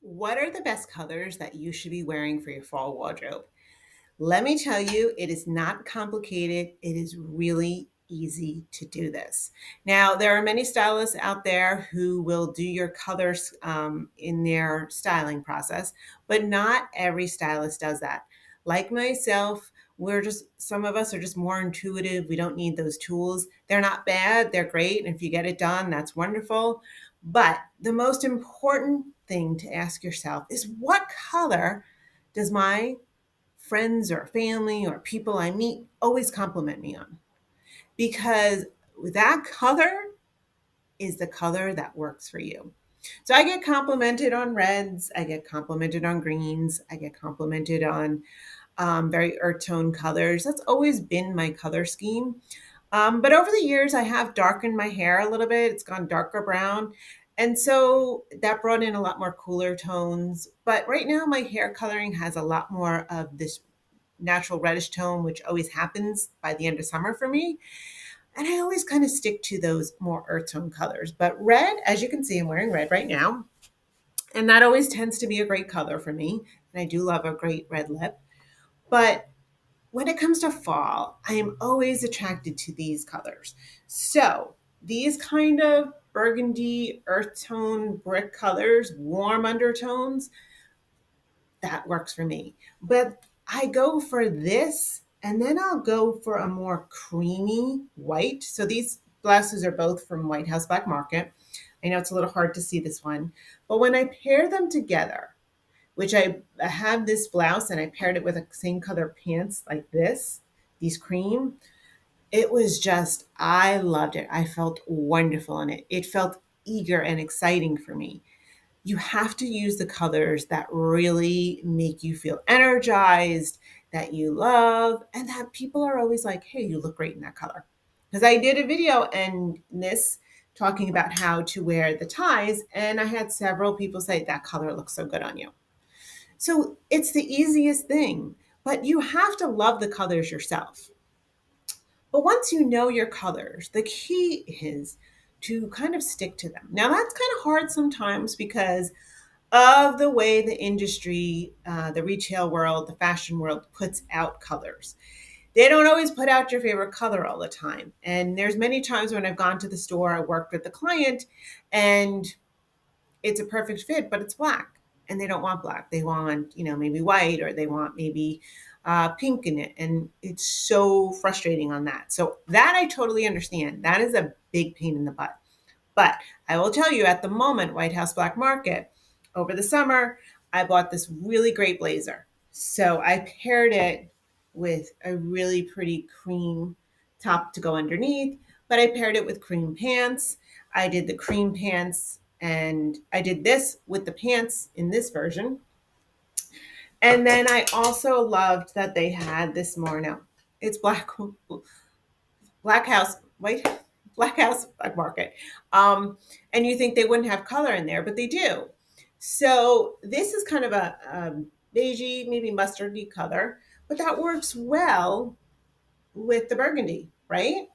What are the best colors that you should be wearing for your fall wardrobe? Let me tell you, it is not complicated. It is really easy to do this. Now, there are many stylists out there who will do your colors in their styling process, but not every stylist does that. Like myself, some of us are just more intuitive. We don't need those tools. They're not bad, they're great. And if you get it done, that's wonderful. But the most important thing to ask yourself is what color does my friends or family or people I meet always compliment me on? Because that color is the color that works for you. So I get complimented on reds, I get complimented on greens, I get complimented on very earth tone colors. That's always been my color scheme. But over the years, I have darkened my hair a little bit. It's gone darker brown. And so that brought in a lot more cooler tones. But right now, my hair coloring has a lot more of this natural reddish tone, which always happens by the end of summer for me. And I always kind of stick to those more earth tone colors. But red, as you can see, I'm wearing red right now. And that always tends to be a great color for me. And I do love a great red lip. But when it comes to fall, I am always attracted to these colors. So these kind of burgundy, earth tone, brick colors, warm undertones, that works for me. But I go for this and then I'll go for a more creamy white. So these blouses are both from White House Black Market. I know it's a little hard to see this one, but when I pair them together, which I have this blouse and I paired it with a same color pants like this, these cream, it was just, I loved it. I felt wonderful in it. It felt eager and exciting for me. You have to use the colors that really make you feel energized, that you love, and that people are always like, hey, you look great in that color. Because I did a video and this talking about how to wear the ties, and I had several people say that color looks so good on you. So it's the easiest thing, but you have to love the colors yourself. But once you know your colors, the key is to kind of stick to them. Now, that's kind of hard sometimes because of the way the industry, the retail world, the fashion world puts out colors. They don't always put out your favorite color all the time. And there's many times when I've gone to the store, I worked with the client, and it's a perfect fit, but it's black. And they don't want black. They want, maybe white, or they want maybe pink in it. And it's so frustrating on that. So that I totally understand. That is a big pain in the butt. But I will tell you, at the moment, White House Black Market, over the summer, I bought this really great blazer. So I paired it with a really pretty cream top to go underneath, but I paired it with cream pants. I did the cream pants and I did this with the pants in this version. And then I also loved that they had this more now. It's Black House, White Black House Black Market. And you think they wouldn't have color in there, but they do. So this is kind of a beigey, maybe mustardy color, but that works well with the burgundy, right?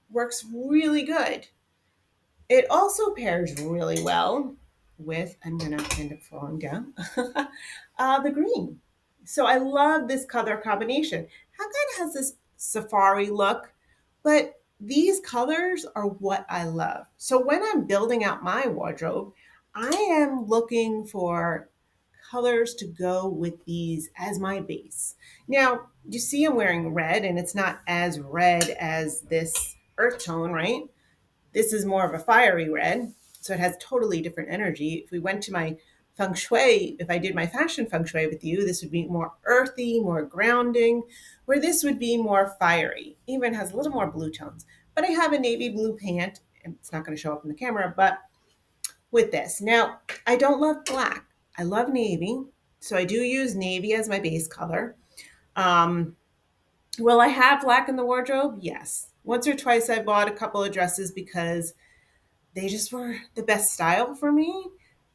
Works really good. It also pairs really well with, I'm going to end up falling down, the green. So I love this color combination. How kind of has this safari look, but these colors are what I love. So when I'm building out my wardrobe, I am looking for colors to go with these as my base. Now, you see I'm wearing red and it's not as red as this earth tone, right? This is more of a fiery red, so it has totally different energy. If we went to my feng shui, if I did my fashion feng shui with you, this would be more earthy, more grounding, where this would be more fiery. Even has a little more blue tones. But I have a navy blue pant, and it's not going to show up in the camera, but with this. Now, I don't love black. I love navy, so I do use navy as my base color. Um, will I have black in the wardrobe? Yes. Once or twice I bought a couple of dresses because they just were the best style for me.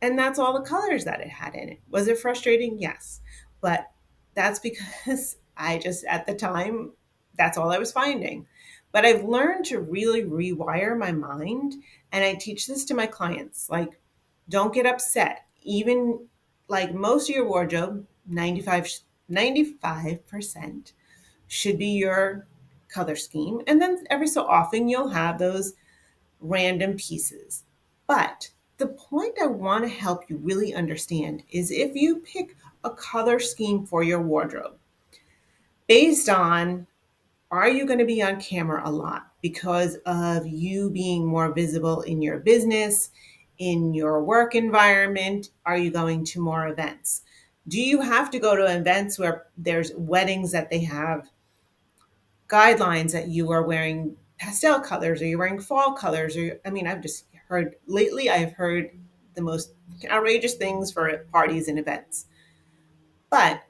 And that's all the colors that it had in it. Was it frustrating? Yes. But that's because I just, at the time, that's all I was finding. But I've learned to really rewire my mind. And I teach this to my clients. Like, don't get upset. Even like most of your wardrobe, 95% should be your color scheme. And then every so often you'll have those random pieces. But the point I want to help you really understand is if you pick a color scheme for your wardrobe based on, are you going to be on camera a lot because of you being more visible in your business, in your work environment? Are you going to more events? Do you have to go to events where there's weddings that they have guidelines that you are wearing pastel colors, or you're wearing fall colors, or I mean, I've just heard lately, I've heard the most outrageous things for parties and events. But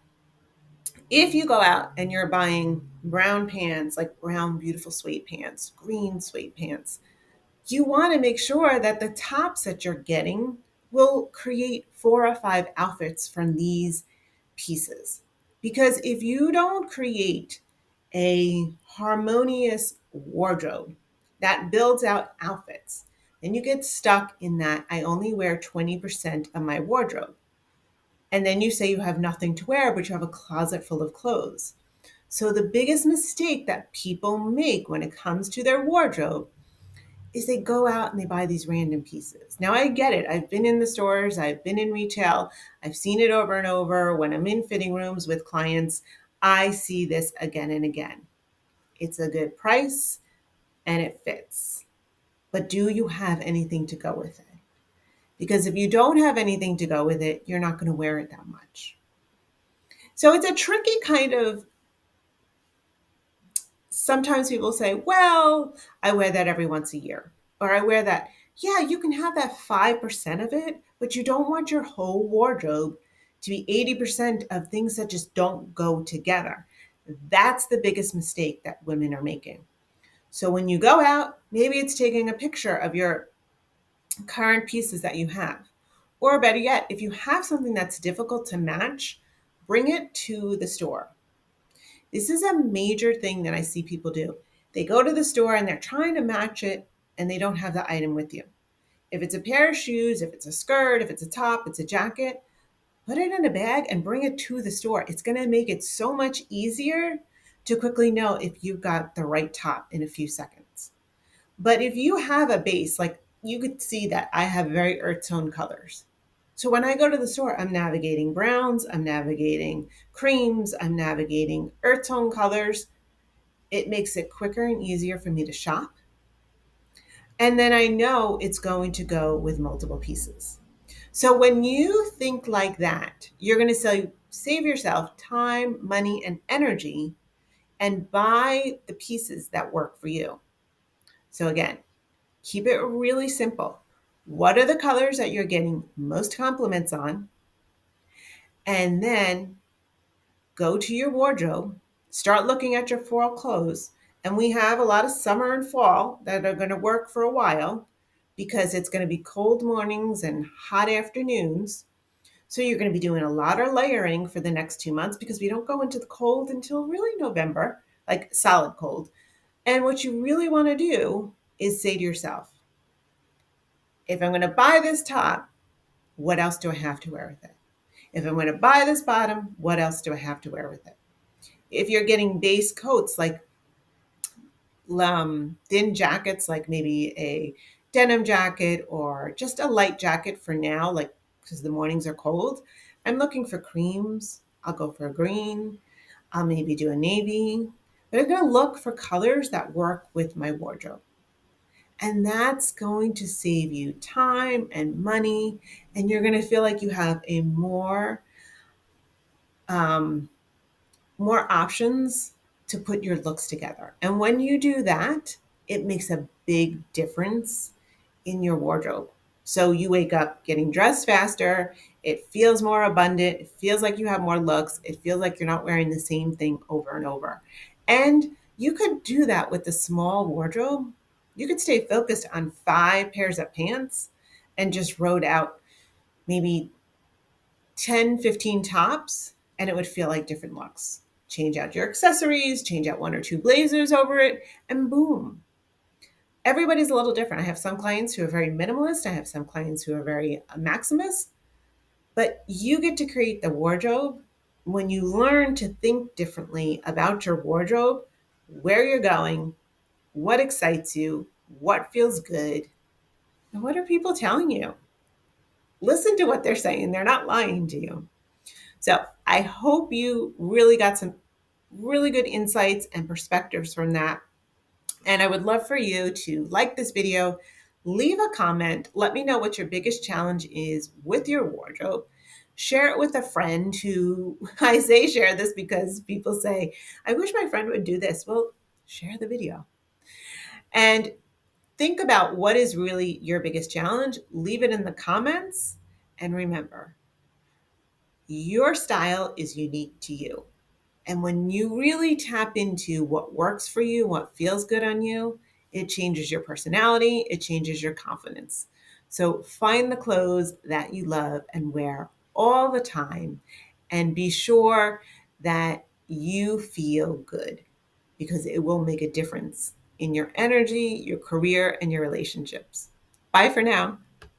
if you go out and you're buying brown pants, like brown, beautiful suede pants, green suede pants, you want to make sure that the tops that you're getting will create 4 or 5 outfits from these pieces. Because if you don't create a harmonious wardrobe that builds out outfits, then you get stuck in that I only wear 20% of my wardrobe. And then you say you have nothing to wear, but you have a closet full of clothes. So the biggest mistake that people make when it comes to their wardrobe is they go out and they buy these random pieces. Now I get it. I've been in the stores, I've been in retail, I've seen it over and over. When I'm in fitting rooms with clients, I see this again and again. It's a good price and it fits. But do you have anything to go with it? Because if you don't have anything to go with it, you're not going to wear it that much. So it's a tricky kind of, sometimes people say, well, I wear that every once a year, or I wear that. Yeah, you can have that 5% of it, but you don't want your whole wardrobe to be 80% of things that just don't go together. That's the biggest mistake that women are making. So when you go out, maybe it's taking a picture of your current pieces that you have. Or better yet, if you have something that's difficult to match, bring it to the store. This is a major thing that I see people do. They go to the store and they're trying to match it and they don't have the item with you. If it's a pair of shoes, if it's a skirt, if it's a top, it's a jacket, put it in a bag and bring it to the store. It's going to make it so much easier to quickly know if you've got the right top in a few seconds. But if you have a base, like you could see that I have very earth tone colors. So when I go to the store, I'm navigating browns, I'm navigating creams, I'm navigating earth tone colors. It makes it quicker and easier for me to shop. And then I know it's going to go with multiple pieces. So when you think like that, you're going to save yourself time, money, and energy and buy the pieces that work for you. So again, keep it really simple. What are the colors that you're getting most compliments on? And then go to your wardrobe, start looking at your fall clothes. And we have a lot of summer and fall that are going to work for a while because it's going to be cold mornings and hot afternoons. So you're going to be doing a lot of layering for the next 2 months because we don't go into the cold until really November, like solid cold. And what you really want to do is say to yourself, if I'm going to buy this top, what else do I have to wear with it? If I'm going to buy this bottom, what else do I have to wear with it? If you're getting base coats like thin jackets, like maybe a denim jacket or just a light jacket for now, like because the mornings are cold, I'm looking for creams. I'll go for a green. I'll maybe do a navy. But I'm going to look for colors that work with my wardrobe. And that's going to save you time and money. And you're going to feel like you have a um, more options to put your looks together. And when you do that, it makes a big difference in your wardrobe. So you wake up getting dressed faster. It feels more abundant. It feels like you have more looks. It feels like you're not wearing the same thing over and over. And you could do that with a small wardrobe. You could stay focused on 5 pairs of pants and just road out maybe 10, 15 tops, and it would feel like different looks. Change out your accessories, change out 1 or 2 blazers over it, and boom. Everybody's a little different. I have some clients who are very minimalist. I have some clients who are very maximalist. But you get to create the wardrobe when you learn to think differently about your wardrobe, where you're going, what excites you, what feels good, and what are people telling you? Listen to what they're saying. They're not lying to you. So I hope you really got some really good insights and perspectives from that. And I would love for you to like this video, leave a comment, let me know what your biggest challenge is with your wardrobe. Share it with a friend who, I say share this because people say, I wish my friend would do this. Well, share the video. And think about what is really your biggest challenge. Leave it in the comments. And remember, your style is unique to you. And when you really tap into what works for you, what feels good on you, it changes your personality, it changes your confidence. So find the clothes that you love and wear all the time, and be sure that you feel good, because it will make a difference in your energy, your career, and your relationships. Bye for now.